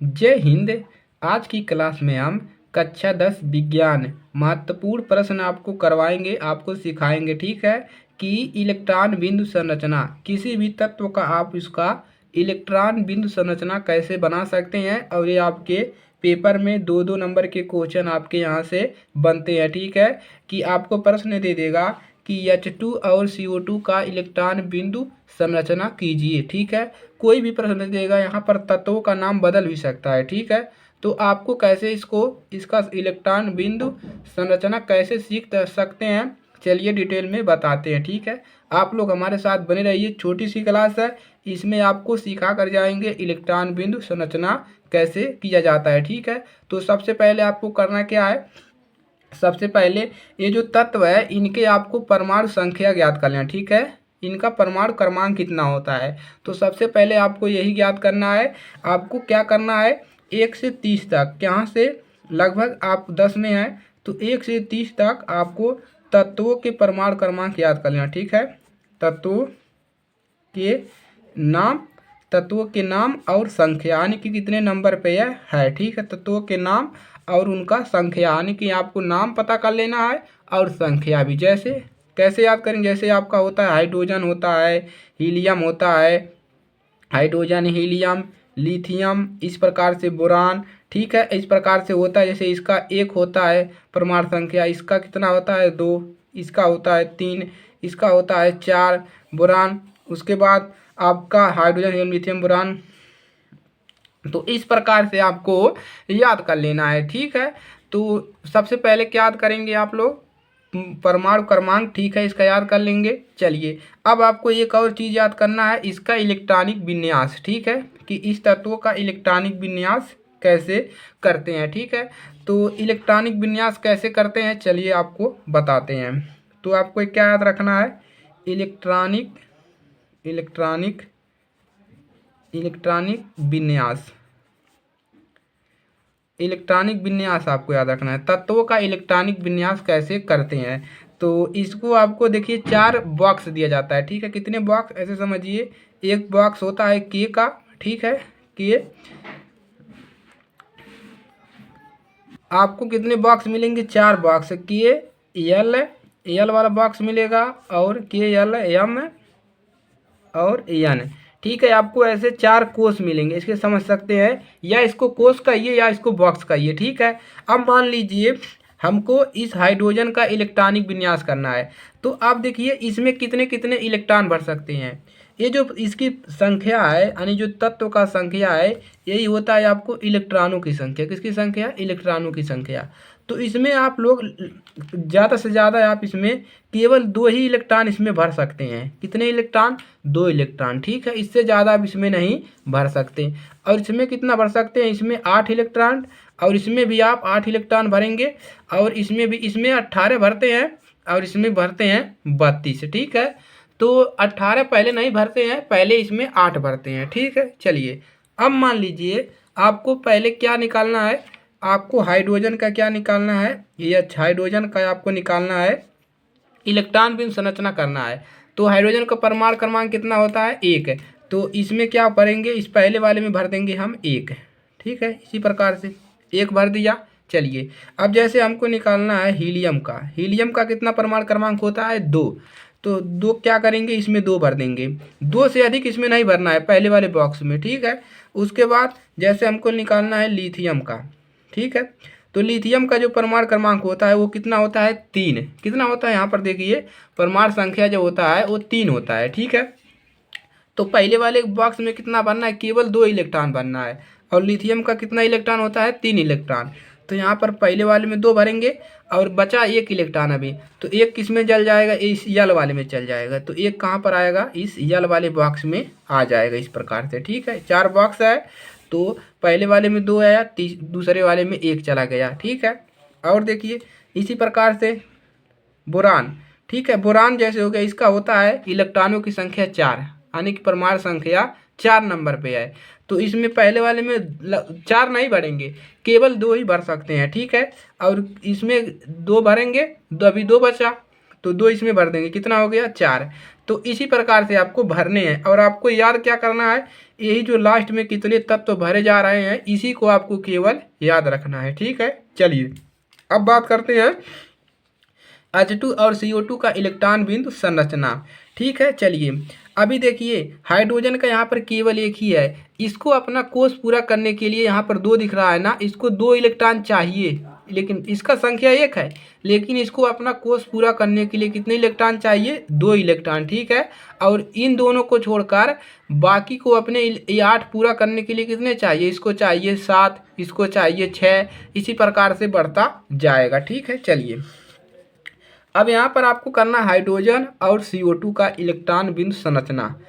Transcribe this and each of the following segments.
जय हिंद। आज की क्लास में हम कक्षा 10 विज्ञान महत्वपूर्ण प्रश्न आपको करवाएंगे, आपको सिखाएंगे। ठीक है कि इलेक्ट्रॉन बिंदु संरचना, किसी भी तत्व का आप इसका इलेक्ट्रॉन बिंदु संरचना कैसे बना सकते हैं। और ये आपके पेपर में 2-2 नंबर के क्वेश्चन आपके यहाँ से बनते हैं। ठीक है कि आपको प्रश्न दे देगा कि H2 और CO2 का इलेक्ट्रॉन बिंदु संरचना कीजिए। ठीक है, कोई भी प्रश्न देगा, यहाँ पर तत्वों का नाम बदल भी सकता है। ठीक है, तो आपको कैसे इसका इलेक्ट्रॉन बिंदु संरचना कैसे सीख सकते हैं, चलिए डिटेल में बताते हैं। ठीक है, आप लोग हमारे साथ बने रहिए। छोटी सी क्लास है, इसमें आपको सिखा कर जाएंगे इलेक्ट्रॉन बिंदु संरचना कैसे किया जाता है। ठीक है, तो सबसे पहले आपको करना क्या है, सबसे पहले ये जो तत्व है इनके आपको परमाणु संख्या ज्ञात कर लेना। ठीक है, इनका परमाणु क्रमांक कितना होता है, तो सबसे पहले आपको यही ज्ञात करना है। आपको क्या करना है, 1 से 30 तक, यहाँ से लगभग आप 10 में हैं तो 1 से 30 तक आपको तत्वों के परमाणु क्रमांक याद कर लेना। ठीक है, तत्वों के नाम, तत्वों के नाम और संख्या, यानी कि कितने नंबर पे यह है। ठीक है, तत्वों के नाम और उनका संख्या, यानी कि आपको नाम पता कर लेना है और संख्या भी। जैसे कैसे याद करेंगे, जैसे आपका होता है हाइड्रोजन होता है, हीलियम होता है, हाइड्रोजन, हीलियम, लिथियम, इस प्रकार से बोरान। ठीक है, इस प्रकार से होता है। जैसे इसका 1 होता है परमाणु संख्या, इसका कितना होता है 2, इसका होता है 3, इसका होता है 4 बोरान। उसके बाद आपका हाइड्रोजन, हीलियम, लिथियम, बोरान। तो इस प्रकार से आपको याद कर लेना है। ठीक है, तो सबसे पहले क्या याद करेंगे आप लोग, परमाणु क्रमांक। ठीक है, इसका याद कर लेंगे। चलिए अब आपको एक और चीज़ याद करना है, इसका इलेक्ट्रॉनिक विन्यास। ठीक है, कि इस तत्वों का इलेक्ट्रॉनिक विन्यास कैसे करते हैं। ठीक है, तो इलेक्ट्रॉनिक विन्यास कैसे करते हैं चलिए आपको बताते हैं। तो आपको क्या याद रखना है, इलेक्ट्रॉनिक इलेक्ट्रॉनिक इलेक्ट्रॉनिक विन्यास, इलेक्ट्रॉनिक विन्यास आपको याद रखना है। तत्वों का इलेक्ट्रॉनिक विन्यास कैसे करते हैं, तो इसको आपको देखिए 4 बॉक्स दिया जाता है। ठीक है, कितने बॉक्स, ऐसे समझिए एक बॉक्स होता है के का। ठीक है, के आपको कितने बॉक्स मिलेंगे, 4 बॉक्स, के एल वाला बॉक्स मिलेगा और के एल एम और एन। ठीक है, आपको ऐसे 4 कोष मिलेंगे, इसके समझ सकते हैं, या इसको कोष कहिए या इसको बॉक्स कहिए। ठीक है, अब मान लीजिए हमको इस हाइड्रोजन का इलेक्ट्रॉनिक विन्यास करना है, तो आप देखिए इसमें कितने कितने इलेक्ट्रॉन भर सकते हैं। ये जो इसकी संख्या है, यानी जो तत्व का संख्या है, यही होता है आपको इलेक्ट्रॉनों की संख्या। किसकी संख्या, इलेक्ट्रॉनों की संख्या। तो इसमें आप लोग ज़्यादा से ज़्यादा आप इसमें केवल 2 ही इलेक्ट्रॉन इसमें भर सकते हैं। कितने इलेक्ट्रॉन, 2 इलेक्ट्रॉन। ठीक है, इससे ज़्यादा आप इसमें नहीं भर सकते। और इसमें कितना भर सकते हैं, इसमें 8 इलेक्ट्रॉन, और इसमें भी आप 8 इलेक्ट्रॉन भरेंगे, और इसमें भी, इसमें 18 भरते हैं और इसमें भरते हैं 32। ठीक है, तो 18 पहले नहीं भरते हैं, पहले इसमें 8 भरते हैं। ठीक है, चलिए अब मान लीजिए आपको पहले क्या निकालना है, आपको हाइड्रोजन का क्या निकालना है, ये हाइड्रोजन का आपको निकालना है, इलेक्ट्रॉन बीम संरचना करना है। तो हाइड्रोजन का परमाणु क्रमांक कितना होता है, 1 है। तो इसमें क्या भरेंगे, इस पहले वाले में भर देंगे हम 1। ठीक है, इसी प्रकार से 1 भर दिया। चलिए अब जैसे हमको निकालना है हीलियम का, हीलियम का कितना परमाणु क्रमांक होता है, 2। तो 2 क्या करेंगे, इसमें 2 भर देंगे, 2 से अधिक इसमें नहीं भरना है पहले वाले बॉक्स में। ठीक है, उसके बाद जैसे हमको निकालना है लिथियम का। ठीक है, तो लिथियम का जो परमाणु क्रमांक होता है वो कितना होता है, 3। कितना होता है, यहाँ पर देखिए परमाणु संख्या जो होता है वो 3 होता है। ठीक है, तो पहले वाले बॉक्स में कितना भरना है, केवल 2 इलेक्ट्रॉन भरना है, और लिथियम का कितना इलेक्ट्रॉन होता है, 3 इलेक्ट्रॉन। तो यहाँ पर पहले वाले में 2 भरेंगे और बचा 1 इलेक्ट्रॉन अभी, तो 1 किस में चल जाएगा, इस यल वाले में चल जाएगा। तो 1 कहाँ पर आएगा, इस यल वाले बॉक्स में आ जाएगा, इस प्रकार से। ठीक है, 4 बॉक्स है, तो पहले वाले में 2 आया, दूसरे वाले में 1 चला गया। ठीक है, और देखिए इसी प्रकार से बोरान। ठीक है, बोरान जैसे हो गया, इसका होता है इलेक्ट्रॉनों की संख्या 4, यानी कि परमाणु संख्या 4 नंबर पे है। तो इसमें पहले वाले में 4 नहीं भरेंगे, केवल 2 ही भर सकते हैं। ठीक है, और इसमें 2 भरेंगे, अभी 2 बचा, तो 2 इसमें भर देंगे, कितना हो गया 4। तो इसी प्रकार से आपको भरने हैं और आपको याद क्या करना है, यही जो लास्ट में कितने तत्व भरे जा रहे हैं इसी को आपको केवल याद रखना है। ठीक है, चलिए अब बात करते हैं H2 और CO2 का इलेक्ट्रॉन बिंदु संरचना। ठीक है, चलिए अभी देखिए हाइड्रोजन का यहाँ पर केवल एक ही है, इसको अपना कोष पूरा करने के लिए यहाँ पर 2 दिख रहा है ना, इसको 2 इलेक्ट्रॉन चाहिए, लेकिन इसका संख्या 1 है, लेकिन इसको अपना कोष पूरा करने के लिए कितने इलेक्ट्रॉन चाहिए, 2 इलेक्ट्रॉन। ठीक है, और इन दोनों को छोड़कर बाकी को अपने ये 8 पूरा करने के लिए कितने चाहिए, इसको चाहिए 7, इसको चाहिए 6, इसी प्रकार से बढ़ता जाएगा। ठीक है, चलिए अब यहाँ पर आपको करना है हाइड्रोजन और CO2 का इलेक्ट्रॉन बिंदु संरचना।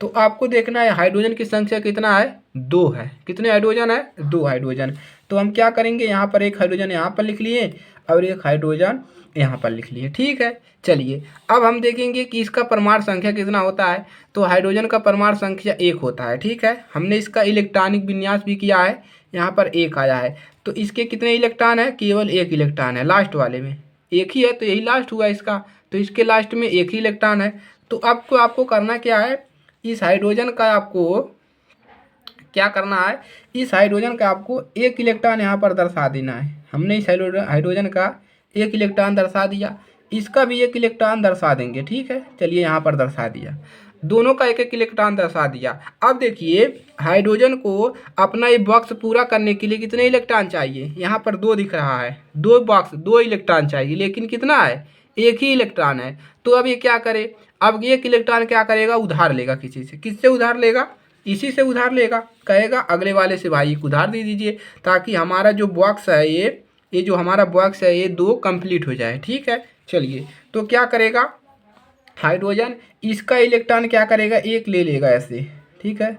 तो आपको देखना है हाइड्रोजन की संख्या कितना है, 2 है। कितने हाइड्रोजन है, 2 हाइड्रोजन। तो हम क्या करेंगे, यहाँ पर एक हाइड्रोजन यहाँ पर लिख लिए और एक हाइड्रोजन यहाँ पर लिख लिए। ठीक है, चलिए अब हम देखेंगे कि इसका परमाणु संख्या कितना होता है। तो हाइड्रोजन का परमाणु संख्या 1 होता है। ठीक है, हमने इसका इलेक्ट्रॉनिक विन्यास भी किया है, यहाँ पर 1 आया है। तो इसके कितने इलेक्ट्रॉन है, केवल 1 इलेक्ट्रॉन है, लास्ट वाले में 1 ही है, तो यही लास्ट हुआ इसका, तो इसके लास्ट में 1 ही इलेक्ट्रॉन है। तो आपको करना क्या है, इस हाइड्रोजन का आपको क्या करना है, इस हाइड्रोजन का आपको 1 इलेक्ट्रॉन यहाँ पर दर्शा देना है। हमने इस हाइड्रोजन का 1 इलेक्ट्रॉन दर्शा दिया, इसका भी 1 इलेक्ट्रॉन दर्शा देंगे। ठीक है, चलिए यहाँ पर दर्शा दिया, दोनों का 1-1 इलेक्ट्रॉन दर्शा दिया। अब देखिए हाइड्रोजन को अपना ये बॉक्स पूरा करने के लिए कितने इलेक्ट्रॉन चाहिए, यहाँ पर 2 दिख रहा है, 2 इलेक्ट्रॉन चाहिए, लेकिन कितना है, 1 ही इलेक्ट्रॉन है। तो अब ये क्या करे, अब 1 इलेक्ट्रॉन क्या करेगा, उधार लेगा किसी से। किससे उधार लेगा, इसी से उधार लेगा, कहेगा अगले वाले से भाई एक उधार दे दीजिए, ताकि हमारा जो बॉक्स है ये जो हमारा बॉक्स है ये 2 कंप्लीट हो जाए। ठीक है, चलिए तो क्या करेगा हाइड्रोजन, इसका इलेक्ट्रॉन क्या करेगा, 1 ले लेगा ऐसे। ठीक है,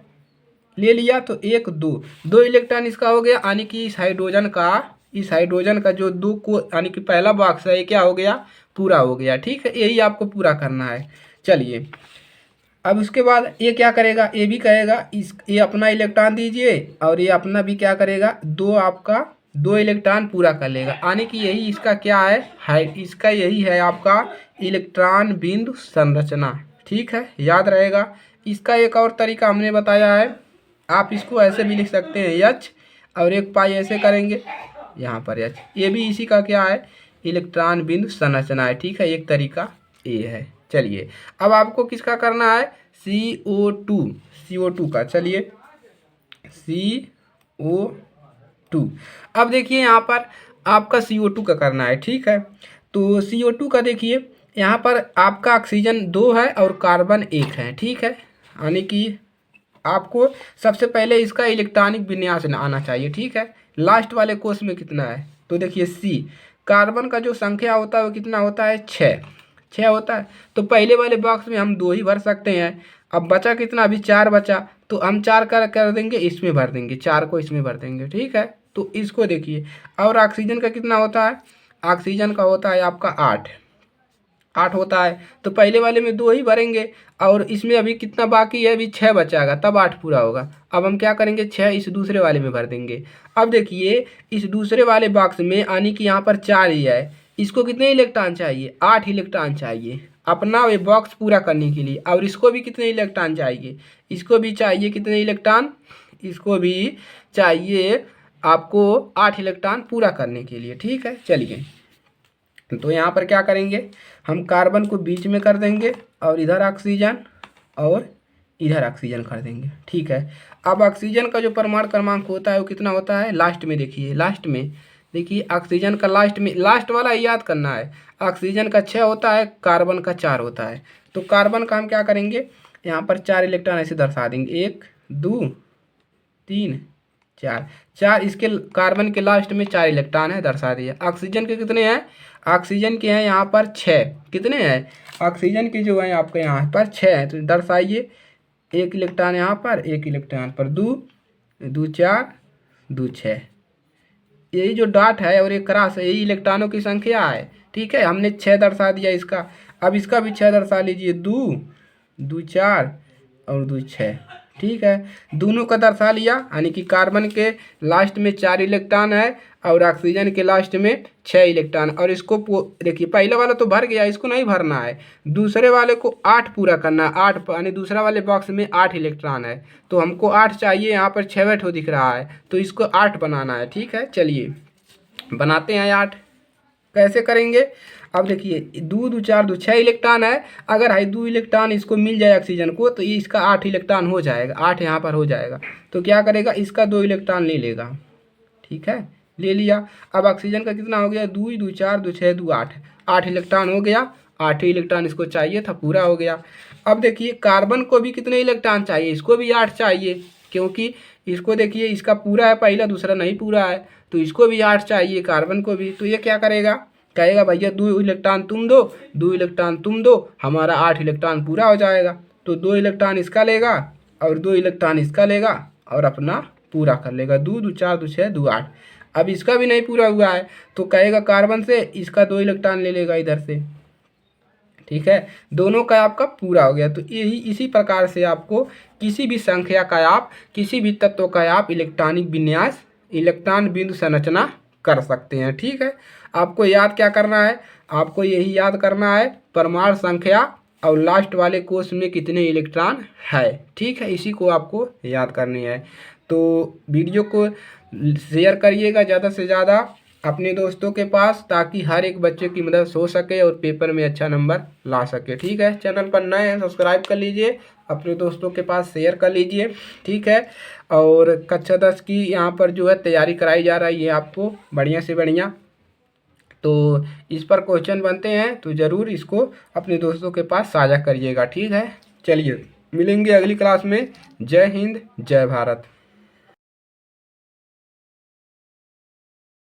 ले लिया तो 1 2 इलेक्ट्रॉन इसका हो गया, यानी कि इस हाइड्रोजन का जो 2 को यानी कि पहला बॉक्स है ये क्या हो गया, पूरा हो गया। ठीक है, यही आपको पूरा करना है। चलिए अब उसके बाद ये क्या करेगा, ये भी कहेगा ये अपना इलेक्ट्रॉन दीजिए, और ये अपना भी क्या करेगा, 2 इलेक्ट्रॉन पूरा कर लेगा, यानी कि यही इसका क्या है इसका यही है आपका इलेक्ट्रॉन बिंदु संरचना। ठीक है, याद रहेगा। इसका एक और तरीका हमने बताया है, आप इसको ऐसे भी लिख सकते हैं H और एक पाई ऐसे करेंगे, यहाँ पर H, ये भी इसी का क्या है, इलेक्ट्रॉन बिंदु संरचना है। ठीक है, एक तरीका ये है। चलिए अब आपको किसका करना है, CO2 का। चलिए CO2, अब देखिए यहाँ पर आपका CO2 का करना है। ठीक है, तो CO2 का देखिए यहाँ पर आपका ऑक्सीजन 2 है और कार्बन 1 है। ठीक है, यानी कि आपको सबसे पहले इसका इलेक्ट्रॉनिक विन्यास आना चाहिए। ठीक है, लास्ट वाले कोष में कितना है, तो देखिए C, कार्बन का जो संख्या होता है वो कितना होता है, 6 होता है। तो पहले वाले बॉक्स में हम 2 ही भर सकते हैं। अब बचा कितना, अभी 4 बचा, तो हम 4 कर देंगे, इसमें भर देंगे, 4 को इसमें भर देंगे। ठीक है, तो इसको देखिए। और ऑक्सीजन का कितना होता है, ऑक्सीजन का होता है आपका 8 होता है, तो पहले वाले में 2 ही भरेंगे, और इसमें अभी कितना बाकी है, अभी 6 बचाएगा, तब 8 पूरा होगा। अब हम क्या करेंगे, 6 इस दूसरे वाले में भर देंगे। अब देखिए इस दूसरे वाले बॉक्स में यानी कि यहाँ पर 4 ही है, इसको कितने इलेक्ट्रॉन चाहिए, 8 इलेक्ट्रॉन चाहिए अपना ये बॉक्स पूरा करने के लिए। और इसको भी कितने इलेक्ट्रॉन चाहिए, इसको भी चाहिए कितने इलेक्ट्रॉन, इसको भी चाहिए आपको 8 इलेक्ट्रॉन पूरा करने के लिए। ठीक है, चलिए तो यहाँ पर क्या करेंगे, हम कार्बन को बीच में कर देंगे और इधर ऑक्सीजन और इधर ऑक्सीजन कर देंगे। ठीक है, अब ऑक्सीजन का जो परमाणु क्रमांक होता है वो कितना होता है, लास्ट में देखिए, ऑक्सीजन का लास्ट वाला याद करना है। ऑक्सीजन का 6 होता है, कार्बन का 4 होता है। तो कार्बन का हम क्या करेंगे, यहाँ पर 4 इलेक्ट्रॉन ऐसे दर्शा देंगे, 1 2 3 4, इसके कार्बन के लास्ट में 4 इलेक्ट्रॉन है, दर्शा दिया। ऑक्सीजन के कितने हैं, ऑक्सीजन के हैं यहाँ पर 6, कितने हैं ऑक्सीजन के जो है आपके यहाँ पर 6 हैं, तो दर्शाइए, 1 इलेक्ट्रॉन यहाँ पर, 1 इलेक्ट्रॉन पर, 2 2 4 2 6, यही जो डॉट है और एक क्रॉस है, यही इलेक्ट्रॉनों की संख्या है। ठीक है, हमने 6 दर्शा दिया इसका, अब इसका भी 6 दर्शा लीजिए, 2 2 4 और 2 6। ठीक है, दोनों का दर्शा लिया, यानी कि कार्बन के लास्ट में 4 इलेक्ट्रॉन है और ऑक्सीजन के लास्ट में 6 इलेक्ट्रॉन। और इसको देखिए पहले वाला तो भर गया, इसको नहीं भरना है, दूसरे वाले को 8 पूरा करना है। 8 यानी दूसरा वाले बॉक्स में 8 इलेक्ट्रॉन है, तो हमको 8 चाहिए, यहाँ पर 6 बैठो दिख रहा है, तो इसको 8 बनाना है। ठीक है, चलिए बनाते हैं 8। कैसे करेंगे, अब देखिए 2 2 4 2 6 इलेक्ट्रॉन है, अगर हाई 2 इलेक्ट्रॉन इसको मिल जाए ऑक्सीजन को, तो ये इसका 8 इलेक्ट्रॉन हो जाएगा, 8 यहाँ पर हो जाएगा। तो क्या करेगा, इसका 2 इलेक्ट्रॉन ले लेगा। ठीक है, ले लिया। अब ऑक्सीजन का कितना हो गया, 2 2 4 2 6 2 8, 8 इलेक्ट्रॉन हो गया, 8 इलेक्ट्रॉन इसको चाहिए था, पूरा हो गया। अब देखिए कार्बन को भी कितने इलेक्ट्रॉन चाहिए, इसको भी 8 चाहिए, क्योंकि इसको देखिए इसका पूरा है पहला, दूसरा नहीं पूरा है, तो इसको भी 8 चाहिए, कार्बन को भी। तो ये क्या करेगा, कहेगा भैया 2 इलेक्ट्रॉन तुम दो, 2 इलेक्ट्रॉन तुम दो, हमारा 8 इलेक्ट्रॉन पूरा हो जाएगा। तो 2 इलेक्ट्रॉन इसका लेगा और 2 इलेक्ट्रॉन इसका लेगा और अपना पूरा कर लेगा। 2 2 4 2 6 2 8। अब इसका भी नहीं पूरा हुआ है, तो कहेगा कार्बन से इसका 2 इलेक्ट्रॉन ले लेगा इधर से। ठीक है, दोनों का आपका पूरा हो गया। तो यही इसी प्रकार से आपको किसी भी संख्या का आप, किसी भी तत्व का आप इलेक्ट्रॉनिक विन्यास, इलेक्ट्रॉन बिंदु संरचना कर सकते हैं। ठीक है, आपको याद क्या करना है, आपको यही याद करना है परमाणु संख्या और लास्ट वाले कोष में कितने इलेक्ट्रॉन है। ठीक है, इसी को आपको याद करनी है। तो वीडियो को शेयर करिएगा ज़्यादा से ज़्यादा अपने दोस्तों के पास, ताकि हर एक बच्चे की मदद हो सके और पेपर में अच्छा नंबर ला सके। ठीक है, चैनल पर नए हैं सब्सक्राइब कर लीजिए, अपने दोस्तों के पास शेयर कर लीजिए। ठीक है, और कक्षा 10 की यहाँ पर जो है तैयारी कराई जा रही है आपको बढ़िया से बढ़िया, तो इस पर क्वेश्चन बनते हैं, तो ज़रूर इसको अपने दोस्तों के पास साझा करिएगा। ठीक है, चलिए मिलेंगे अगली क्लास में। जय हिंद, जय भारत।